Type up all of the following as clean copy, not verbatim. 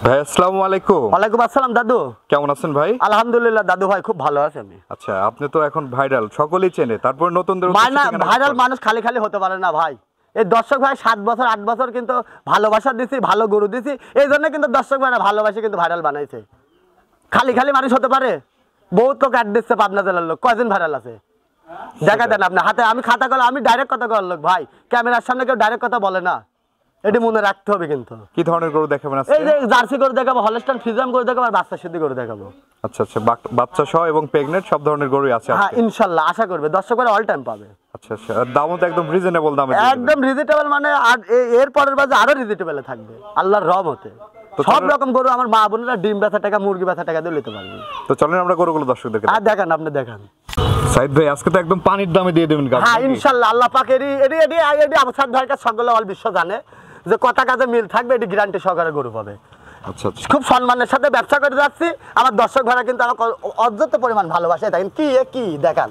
ভাই আসসালামু আলাইকুম। ওয়ালাইকুম আসসালাম দাদু। কেমন আছেন ভাই? আলহামদুলিল্লাহ দাদু ভাই, খুব ভালো আছি আমি। আচ্ছা, আপনি তো এখন ভাইরাল, সকলেই চেনে, তারপর নতুনদের ভাইরাল মানুষ খালি খালি হতে পারে না ভাই। এই দর্শক ভাই 7 বছর 8 বছর কিন্তু ভালোবাসা দিছি, ভালো গরু দিছি, এই জন্য কিন্তু দর্শক ভাইরা ভালোবাসে কিন্তু ভাইরাল বানাইছে। খালি খালি মানুষ হতে পারে? বহুত লোক অ্যাড দিচ্ছে, পাবনা জেলার লোক কয়জন ভাইরাল আছে দেখা দেন আপনি হাতে। আমি খাতা কলম, আমি ডাইরেক্ট কথা করার লোক ভাই, ক্যামেরার সামনে কেউ ডাইরেক্ট কথা বলে না, এটি মনে রাখতে হবে। কিন্তু কি ধরনের গরু দেখাবেন আজকে? এই যে জার্সি গরু দেখাবো, হলস্টাইন ফ্রিজিয়ান গরু দেখাবো, আর বাচ্চা সিদ্ধি গরু দেখাবো। আচ্ছা আচ্ছা, বাচ্চা সহ এবং প্রেগন্যান্ট সব ধরনের গরুই আছে। হ্যাঁ ইনশাআল্লাহ, আশা করবে দর্শক ভাইরা অল টাইম পাবে। আচ্ছা আচ্ছা, দামও তো একদম রিজনেবল দামে, একদম রিজনেবল, মানে আর এর পরের বাজে আরো রিজনেবল থাকবে আল্লাহর রহমতে। সব রকম গরু আমার মা বোনেরা ডিম বেচা টাকা, মুরগি বেচা টাকা দিয়ে নিতে পারবে। তো চলেন আমরা গরুগুলো দর্শকদেরকে আর দেখান, আপনি দেখান। সাইদ ভাই, আজকে তো একদম পানির দামে দিয়ে দেবেন গাড়ি। হ্যাঁ ইনশাআল্লাহ, আল্লাহ পাকের এডি আবসাদ ভাইকে সকলে অল বিশ্ব জানে যে কথা কাজে মিল থাকবে, এটি গ্যারান্টি সহকারে গরু পাবে। আচ্ছা আচ্ছা, খুব সম্মানের সাথে ব্যবসা করে যাচ্ছি। আমার দর্শক ভাইরা কিন্তু আমাকে অযথা পরিমাণ ভালোবাসে। দেখেন কি দেখান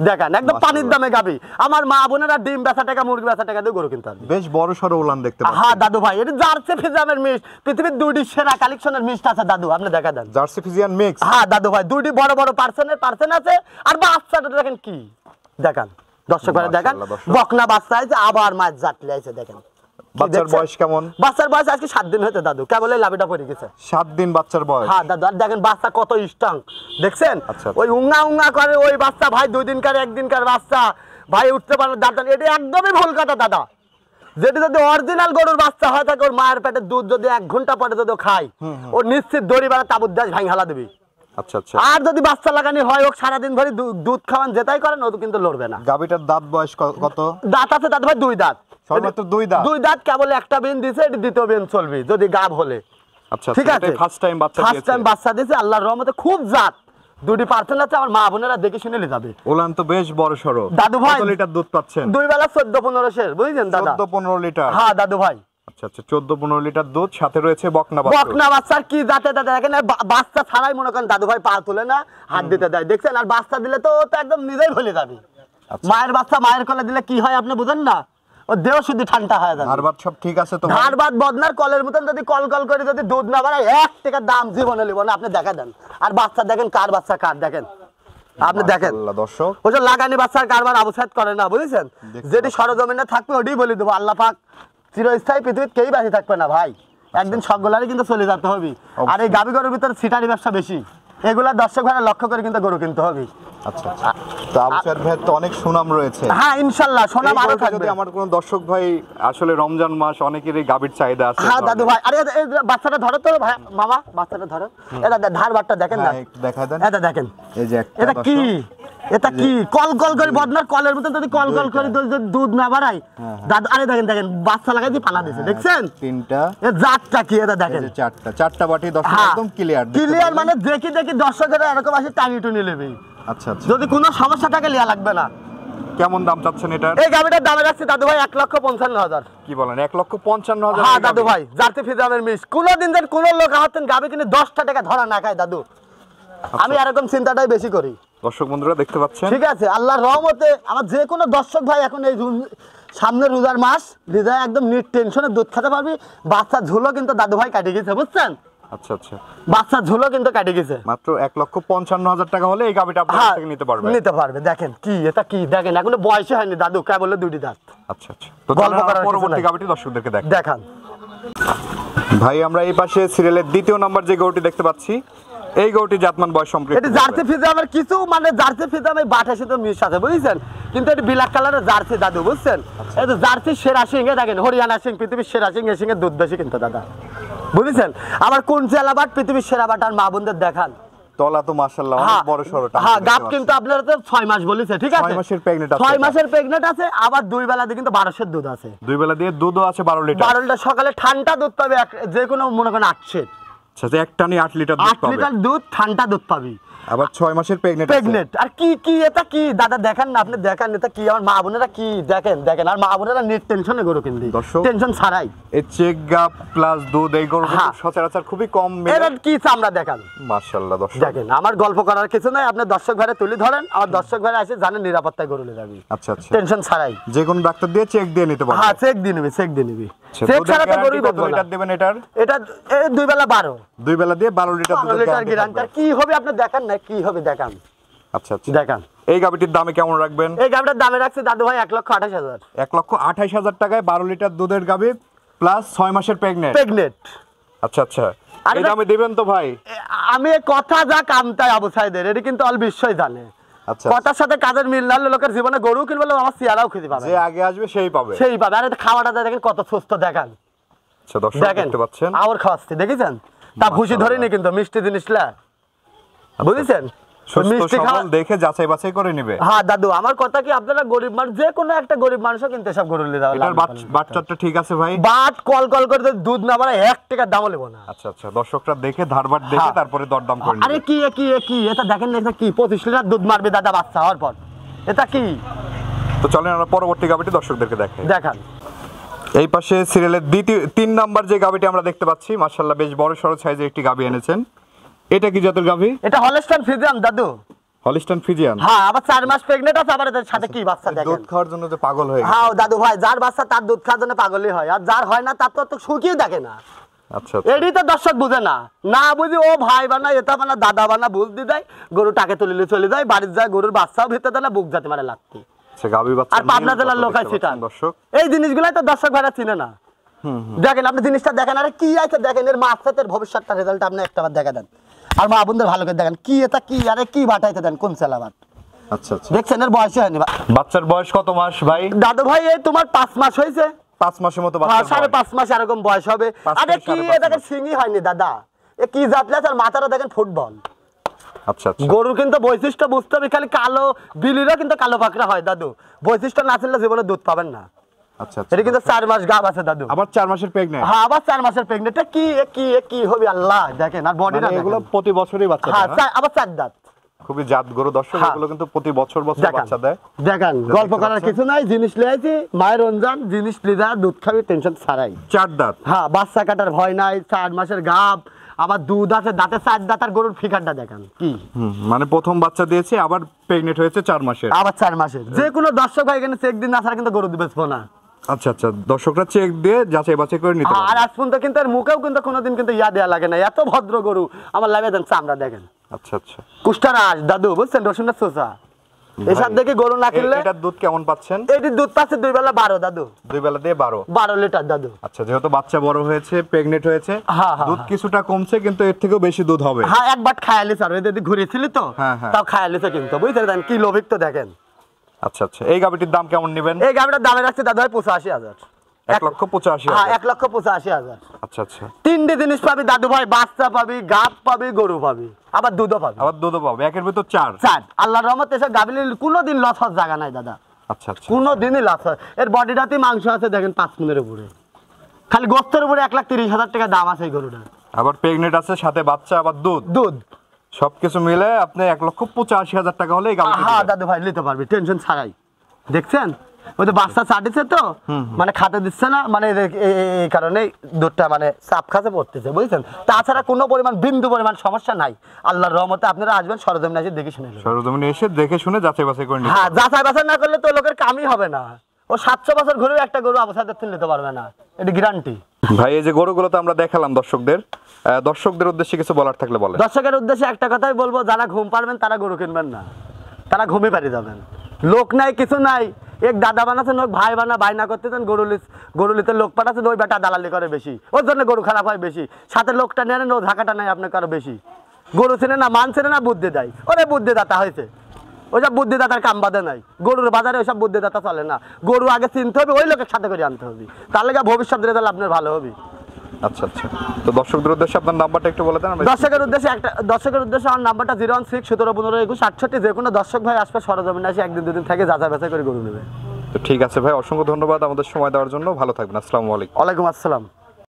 দেখান, একদম পানির দামে গাবি। আমার মা বোনেরা ডিম বেচা টাকা, মুরগি বেচা টাকা দিয়ে গরু কিনতে পারবে। বেশ বড় সড়ো উলান দেখতে পাচ্ছি। হ্যাঁ দাদু ভাই, এটা জার্সি ফিজিয়ানের মিক্স, পৃথিবীর দুইটি সেরা কালেকশনের মিক্স আছে দাদু, আপনি দেখা দেন। Jersey Friesian mix. হ্যাঁ দাদু ভাই, দুইটি বড় বড় পার্সেন্ট আছে। আর বাচ্চাটা দেখেন কি দেখান, দর্শক ভাই দেখান, বকনা বাচ্চা আছে, আবার মাছ জাতলে আছে দেখেন। বাচ্চার বয়স কেমন? বাচ্চার বয়স আজকে 7 দিন হয়েছে দাদু, কেবল লাভিটা পড়ে গেছে। 7 দিন বাচ্চার বয়স? হ্যাঁ দাদু, আর দেখেন বাচ্চা কত স্ট্রং দেখছেন। ওই উঙ্গা করে ওই বাচ্চা ভাই, 2 দিনকার 1 দিনকার বাচ্চা ভাই, উঠতে পারে দাদা, এটা একদমই ভুল কথা দাদা। যেটি যদি অরিজিনাল গরুর বাচ্চা হয় থাকে, ওর মায়ের পেটে দুধ যদি 1 ঘন্টা পরে যদি খায়, ও নিশ্চিত দড়ি বেড়া তাবুত দাস ভাঙ হালা দিবি। আচ্ছা আচ্ছা, আর যদি বাচ্চা লাগানি হয়, ও সারাদিন ভরি দুধ খাওয়ান যেটাই করেন, ও কিন্তু লড়বে না। গাবিটার দাঁত বয়স কত? দাঁত আছে দাদু ভাই 2 দাঁত, সর্বমাত্র 2 দাঁত। 2 দাঁত, কেবল একটা বেন দিছে, এটি দ্বিতীয় বেন চলবে যদি গাব হলে। আচ্ছা ঠিক আছে, ফার্স্ট টাইম বাচ্চা দিয়েছে আল্লাহর রহমতে, খুব জাত, 2টি পার্সেন্ট আছে। আমার মা বোনেরা দেখে শুনে নিয়ে যাবে। ওলান তো বেশ বড় সরো দাদু ভাই। কত লিটার দুধ পাচ্ছেন? 2 বেলা 14-15 শের, বুঝলেন দাদা? 14-15 লিটার? হ্যাঁ দাদু ভাই। আচ্ছা আচ্ছা, 14-15 লিটার দুধ, সাথে রয়েছে বকনা বাচ্চার কি জাতে দাদা দেখেন। বাচ্চা ছাড়াই মনে করেন দাদু ভাই পা তুলে না, হাত দিতে দেয় দেখছেন। আর বাচ্চা দিলে তো একদম নিজেই ভুলে যাবে। মায়ের বাচ্চা মায়ের কোলে দিলে কি হয় আপনি বুঝেন না, ও দেহ শুদ্ধ ঠান্ডা হয়ে যাবে। ধারবাদ সব ঠিক আছে তো? ধারবাদ বদনার কলের মতন যদি কল করে যদি দুধ না বাড়ায়, 1 টাকার দাম জীবনে নেব না। আপনি দেখা দেন। আর বাচ্চা দেখেন, কার বাচ্চা কার দেখেন, আপনি দেখেন দর্শক, ওই যে লাগানি বাচ্চার কারবার আবুসাদ করে না, বুঝেছেন? যেটি সরজমিনে থাকবে ওটাই বলে দেবো। আল্লাহ পাক চিরস্থায়ী পৃথিবীতে কেই বাঁচে থাকবে না ভাই, একদিন সকলেরই কিন্তু চলে যেতে হবে। আর এই গাবি গরুর ভিতরে সিটারি ব্যবসা বেশি, এগুলা দর্শক ভাইরা লক্ষ্য করে কিন্তু গরু কিনতে হবে। আচ্ছা আচ্ছা, তো আবুসাদ ভাই তো অনেক সুনাম রয়েছে। হ্যাঁ ইনশাআল্লাহ, সুনাম আরো থাকবে। যদি আমার কোন দর্শক ভাই, আসলে রমজান মাস, অনেকেরই গাবির চাহিদা আছে। হ্যাঁ দাদু ভাই, আরে এই বাচ্চাটা ধরো তো ভাই, মামা বাচ্চাটা ধরো, এটা ধারবারটা দেখেন না, একটু দেখায় দেন। এটা দেখেন, এই যে এটা কি, এটা কি কল করে বদনার কলের মতন যদি কল করে দুধ না বাড়ায় দাদু। আরে দেখেন বাচ্চা লাগাই দিয়ে পালা দিয়েছে দেখছেন। 3টা, এ জাতটা কি এটা দেখেন। 4টা বাটি দর্শক একদম ক্লিয়ার, মানে দেখি দর্শকেরা এরকম আসে টানি টুনি নেবে। আচ্ছা আচ্ছা, যদি কোনো সমস্যা থাকে লিয়া লাগবে না। কেমন দাম চাচ্ছেন এটা? এই গাবিটার দামে রাখছি দাদু ভাই 1,55,000। কি বলেন, 1,55,000? হ্যাঁ দাদু ভাই, জার্সি ফিজিয়ানের মিক্স। কোনদিন যেন কোন লোক হাতেন গাবি কিনে 10টা টাকা ধরা না খায় দাদু। আমি এরকম চিন্তাটাই বেশি করি। দর্শক বন্ধুরা দেখতে পাচ্ছেন, ঠিক আছে, আল্লাহর রহমতে আমার যে কোনো দর্শক ভাই এখন এই সামনে রোজার মাস, হৃদয় একদম নিট টেনশনে দুধ খেতে পারবি। বাচ্চা ঝুলো কিন্তু দাদু ভাই কাটে গেছে, বুঝছেন? আচ্ছা আচ্ছা, বাচ্চা ঝুলো কিন্তু কাটে গেছে। মাত্র 1,55,000 টাকা হলে এই গাবিটা আপনার থেকে নিতে পারবে। দেখেন কি, এটা কি দেখেন, এখনো বয়স হয়নি দাদু, কে বলে 2টি দাঁত। আচ্ছা আচ্ছা, তো গল্প করার পরবর্তী গাবিটি দর্শকদেরকে দেখান। ভাই, আমরা এই পাশে সিরিয়ালের 2য় নাম্বার যে গরুটি দেখতে পাচ্ছি, এই গরুটি জাতমান বয়স সম্পর্কে এটি জার্সি ফিজিয়ামের কিছু, মানে জার্সি ফিজিয়ামে বাটার সাথে মিশ আছে, বুঝছেন? কিন্তু এটি ব্ল্যাক কালারের জার্সি দাদু, বুঝছেন? এই যে জার্সি সেরা সিং, দেখেন হরিয়ানা সিং, পৃথিবীর সেরা সিং, এই সিংয়ের দুধ বেশি কিন্তু দাদা, বুঝছেন? আবার কোন জেলা বাট পৃথিবীর সেরা বাট, আর মা বোনদের দেখান তলা তো মাশাআল্লাহ অনেক বড় সরোটা। হ্যাঁ, গাব কিন্তু আপনারা তো 6 মাস বলেছে, ঠিক আছে? 6 মাসের প্রেগন্যান্ট আছে, 6 মাসের প্রেগন্যান্ট আছে। আবার 2 বেলা দিয়ে কিন্তু 12 দুধ আছে। 2 বেলা দিয়ে দুধও আছে 12 লিটার। 12 লিটার সকালে ঠান্ডা দুধ পাবে, যে কোনো মনে করেন 8 সের। আচ্ছা, যে এক টানে 8 লিটার দুধ 8 পাবে। লিটার দুধ, ঠান্ডা দুধ পাবি। আবার 6 মাসের প্রেগনেন্ট আছে। প্রেগনেন্ট। আর কি কি এটা কি দাদা দেখেন না, আপনি দেখেন এটা কি, আমার মা বোনেরা কি দেখেন দেখেন, আর মা বোনেরা নেট টেনশনে গরু কিনবি, দর্শক, টেনশন ছাড়াই। এই চেক গাপ প্লাস দুধ এই গরু হ্যাঁ। সচরাচর খুবই কম মেলে। এর কি চামড়া দেখান, মাশাআল্লাহ দর্শক। দেখেন আমার গল্প করার কিছু নাই, আপনি দর্শক ভাইরে তুলে ধরেন, আমার দর্শক ভাইরা এসে জানেন নিরাপত্তায় গরু নিয়ে যাবি, আচ্ছা আচ্ছা, টেনশন ছাড়াই। যে কোনো ডাক্তার দিয়ে চেক দিয়ে নিতে পারবে। হ্যাঁ, চেক দিয়ে নিবি, চেক দিয়ে নিবি, আচ্ছা, চেক দুধের ছাড়া তো গ্যারান্টি গরুই কত বেচবো না। লিটার দিবেন এটার? এটা এই 2 বেলা 12 2 বেলা দিয়ে 12 লিটার 12 দুধের লিটার গ্যারান্টি গ্যারান্টি। থাকবে। কি হবে আপনি দেখেন না, কি হবে দেখান। আচ্ছা আচ্ছা, দেখান এই গাবিটির দামে কেমন রাখবেন? এই গাবিটার দামে রাখছে দাদু ভাই 1,28,000। 1,28,000 টাকায় 12 লিটার দুধের গাবি প্লাস 6 মাসের প্রেগনেন্ট। প্রেগনেন্ট। আচ্ছা আচ্ছা, আরে এই দামে দিবেন তো ভাই? আমি এই কথা যা কামতাই আবু সাইদের, এটা কিন্তু অল বিশ্বই জানে। আচ্ছা, কথার সাথে কাজের মিল না হলে লোকের জীবনে গরু কিনবে, আমার চেহারাও খুঁজে পাবে, যে আগে আসবে সেই পাবে। সেই পাবে। আরে খাওয়াটা দেখেন কত সুস্থ দেখান। আচ্ছা দর্শক, দেখেন দেখতে পাচ্ছেন আবার খাওয়াচ্ছে, দেখেছেন তা ভুসি ধরেনি কিন্তু মিষ্টি জিনিসটা, বুঝেছেন? সুস্থ মিষ্টি খাওয়া। সবল দেখে যাচাই বাছাই করে নেবে। হ্যাঁ দাদু, আমার কথা কি, আপনারা গরিব মানুষ, যে কোনো একটা গরিব মানুষও কিন্তু সব গরু নিয়ে যাওয়া এটার বাচ্চাটা ঠিক আছে ভাই? বাট কল কল করে যদি দুধ না বাড়ায় 1 টাকার দামও নেবো না। আচ্ছা আচ্ছা, দর্শকরা দেখে ধারবাট দেখে হ্যাঁ। তারপরে দরদাম করে আরে নেবে। কি কি কি এটা দেখেন না, এটা কি 25 লিটার দুধ মারবে দাদা বাচ্চা হওয়ার পর, এটা কি তো চলেন আমরা পরবর্তী গাবিটি দর্শকদেরকে দেখাই। দেখান। এই পাশে সিরিয়ালের দ্বিতীয় 3 নাম্বার যে গাবিটি আমরা দেখতে পাচ্ছি, মাশাআল্লাহ বেশ বড় সরো সাইজের একটি গাবি এনেছেন। এটা কি জাতের গাবি? এটা হলস্টাইন ফ্রিজিয়ান দাদু। Holstein Friesian. হ্যাঁ, আবার 4 মাস প্রেগনেন্ট আছে, আবার এর সাথে কি বাচ্চা দেখেন। দুধ খাওয়ার জন্য যে পাগল হয়ে গেছে। হ্যাঁ দাদু ভাই, যার বাচ্চা তার দুধ খাওয়ার জন্য পাগলই হয়, আর যার হয় না তার তো সুখই দেখে না। আচ্ছা আচ্ছা, এডি তো দর্শক বুঝে না, না বুঝি ও ভাই বানা এটা বানা দাদা বানা বুঝ দেয়, গরু টাকে তুলিলে চলে যায়, বাড়ির যায় গরুর বাচ্চাও ভিতরে দেয় না, বুক যাতে মারে লাগতে। আচ্ছা গাবি বাচ্চা আর পাবনা নিয়ে জেলার কত লোকাই দেখতে সিটান পাচ্ছেন দর্শক। এই জিনিসগুলাই তো দর্শক ভাইরা চিনে না। দেখেন আপনি জিনিসটা দেখেন, আরে কি আছে দেখেন, এর মাছের ভবিষ্যৎটা রেজাল্ট আপনি একটাবার দেখা দেন, আর মা বোনদের ভালো করে দেখেন কি এটা কি, আরে কি বাটাইতে দেন কোন সেলাবাদ। আচ্ছা আচ্ছা, দেখছেন এর বয়স হয়নি বাচ্চার বয়স কত মাস ভাই? দাদু ভাই এই তোমার 5 মাস হয়েছে, 5 মাসের মতো বাচ্চা। 5.5 মাস এরকম বয়স হবে। 5 আরে থেকে কি 5.5 দেখেন সিঙ্গি হয়নি দাদা, এ কি জাতলে আর মাথাটা দেখেন ফুটবল। আচ্ছা আচ্ছা, গরুর কিন্তু বৈশিষ্ট্য বুঝতে হবে, খালি কালো বিলিরও কিন্তু কালো পাকড়া হয় দাদু, বৈশিষ্ট্য না ছিল জীবনে দুধ পাবেন না। আচ্ছা আচ্ছা, এটা কিন্তু 4 মাস গাব আছে দাদু। আবার 4 মাসের প্রেগনেন্ট। হ্যাঁ, আবার 4 মাসের প্রেগনেন্ট। কি হবে আল্লাহ দেখেন, আর বডিটা এগুলো প্রতি বছরই বাচ্চা হ্যাঁ, দেয়। আবার 4 দাঁত। খুবই জাত গরু দর্শক, হ্যাঁ। এগুলো কিন্তু প্রতি বছর বাচ্চা দেয়। দেখেন গল্প করার কিছু নাই, জিনিস লিয়েছি মায়ের রঞ্জান, জিনিস লিজা দুধ খাবি টেনশন ছাড়াই। 4 দাঁত। হ্যাঁ, বাচ্চা কাটার ভয় নাই, 4 মাসের গাব, আবার দুধ আছে, দাঁতে 4 দাঁত, আর গরুর ফিকারটা দেখেন কি, মানে প্রথম বাচ্চা দিয়েছে আবার প্রেগনেন্ট হয়েছে 4 মাসের। আবার 4 মাসের। যে কোনো দর্শক ভাই এখানে চেক দিন না ছাড়া কিন্তু গরু বেচবো না। আচ্ছা আচ্ছা, দর্শকরা চেক দিয়ে যাচাই বাছাই করে নিতে আর পারবে। আজ পর্যন্ত কিন্তু এর মুখেও কিন্তু কোনোদিন কিন্তু ইয়া দেয়া লাগে না, এত ভদ্র গরু আমার লাগে দেন চামড়া দেখেন। আচ্ছা আচ্ছা, কুষ্টারাজ দাদু বুঝছেন, রসুনের চোষা এসব দেখে গরু না কিনলে। এটার দুধ কেমন পাচ্ছেন? এটি দুধ পাচ্ছে 2 বেলা 12 দাদু। 2 বেলা দিয়ে 12 লিটার দাদু। আচ্ছা, যেহেতু বাচ্চা বড় হয়েছে, প্রেগনেন্ট হয়েছে, হ্যাঁ, হ্যাঁ, দুধ কিছুটা কমছে, কিন্তু এর থেকেও বেশি দুধ হবে। হ্যাঁ, একবার খায়ালিস আর এদের ঘুরেছিলি তো, হ্যাঁ, হ্যাঁ। তাও খায়ালিসে কিন্তু বুঝছেন কি লোভিক তো দেখেন। আচ্ছা আচ্ছা, এই গাবিটির দাম কেমন নেবেন? এই গাবিটার দামে রাখছে দাদু ভাই 85,000। 1,85,000। হ্যাঁ, 1,85,000। আচ্ছা আচ্ছা, 3টে জিনিস পাবি দাদু ভাই, বাচ্চা পাবি, গাব পাবি, গরু পাবি, আবার দুধও পাবি। আবার দুধও পাবে, একের ভিতর 4। আল্লাহর রহমতে এসব গাবিলে কোনোদিন লস হওয়ার জায়গা নাই দাদা, আচ্ছা আচ্ছা, কোনোদিনই লস হয়। এর বডিটাতে মাংস আছে দেখেন 5 মিনের উপরে, খালি গোস্তের উপরে 1,30,000 টাকা দাম আছে এই গরুটার। আবার প্রেগনেন্ট আছে, সাথে বাচ্চা, আবার দুধ সবকিছু মিলে আপনি 1,85,000 টাকা হলে এই গাবিটি হ্যাঁ দিবেন। দাদু ভাই নিতে পারবি টেনশন ছাড়াই। দেখছেন ওই তো বাচ্চা চাটিছে তো, মানে খাতে দিচ্ছে না, মানে এই কারণে দুধটা মানে চাপ খাতে পড়তেছে বুঝছেন। তাছাড়া কোনো পরিমাণ বিন্দু পরিমাণ সমস্যা নাই। আল্লাহর রহমতে আপনারা আসবেন সরজমিনে এসে দেখে শুনে নেবেন। সরজমিনে এসে দেখে শুনে যাচাই বাছাই করে নিতে হ্যাঁ, পারবেন। যাচাই বাছাই না করলে তো লোকের কামই হবে না। ও 700 বছর ঘুরেও একটা গরু অবস্থাতে নিতে পারবে না, এটা গ্যারান্টি। ভাই এই যে গরুগুলো তো আমরা দেখালাম দর্শকদের উদ্দেশ্যে কিছু বলার থাকলে বলেন। দর্শকের উদ্দেশ্যে একটা কথাই বলবো, যারা ঘুম পারবেন তারা গরু কিনবেন না, তারা ঘুমে পারি যাবেন। লোক নাই কিছু নাই, এক দাদা বানাচ্ছে লোক ভাই না করতেছেন, গরু লিতে লোক পাঠাচ্ছেন, ওই বেটা দালালি করে বেশি, ওর জন্য গরু খারাপ হয় বেশি। সাথে লোকটা নেন ও ঝাঁকাটা নাই আপনার কারো বেশি। গরু চেনে না, মান চেনে না, বুদ্ধি দেয়, ওরে বুদ্ধিদাতা হয়েছে, ওইসব বুদ্ধিদাতার কাম বাদে নাই। গরুর বাজারে ওইসব বুদ্ধিদাতা চলে না, গরু আগে চিনতে হবে, ওই লোকের সাথে করে আনতে হবে, তাহলে ভবিষ্যৎ রেজাল্ট আপনার ভালো হবে। আচ্ছা আচ্ছা, তো দর্শকদের উদ্দেশ্যে আপনার নাম্বারটা একটু বলে দেন। দর্শকের উদ্দেশ্যে আমার নাম্বারটা 016-17-15-21-68। যে কোনো দর্শক ভাই আসবে সরজমিনে আসে 1 দিন 2 দিন থেকে যাচাই বাছাই করে গরু নেবে। তো ঠিক আছে ভাই, অসংখ্য ধন্যবাদ আমাদের সময় দেওয়ার জন্য। ভালো থাকবেন। আসসালামু আলাইকুম। ওয়ালাইকুম আসসালাম।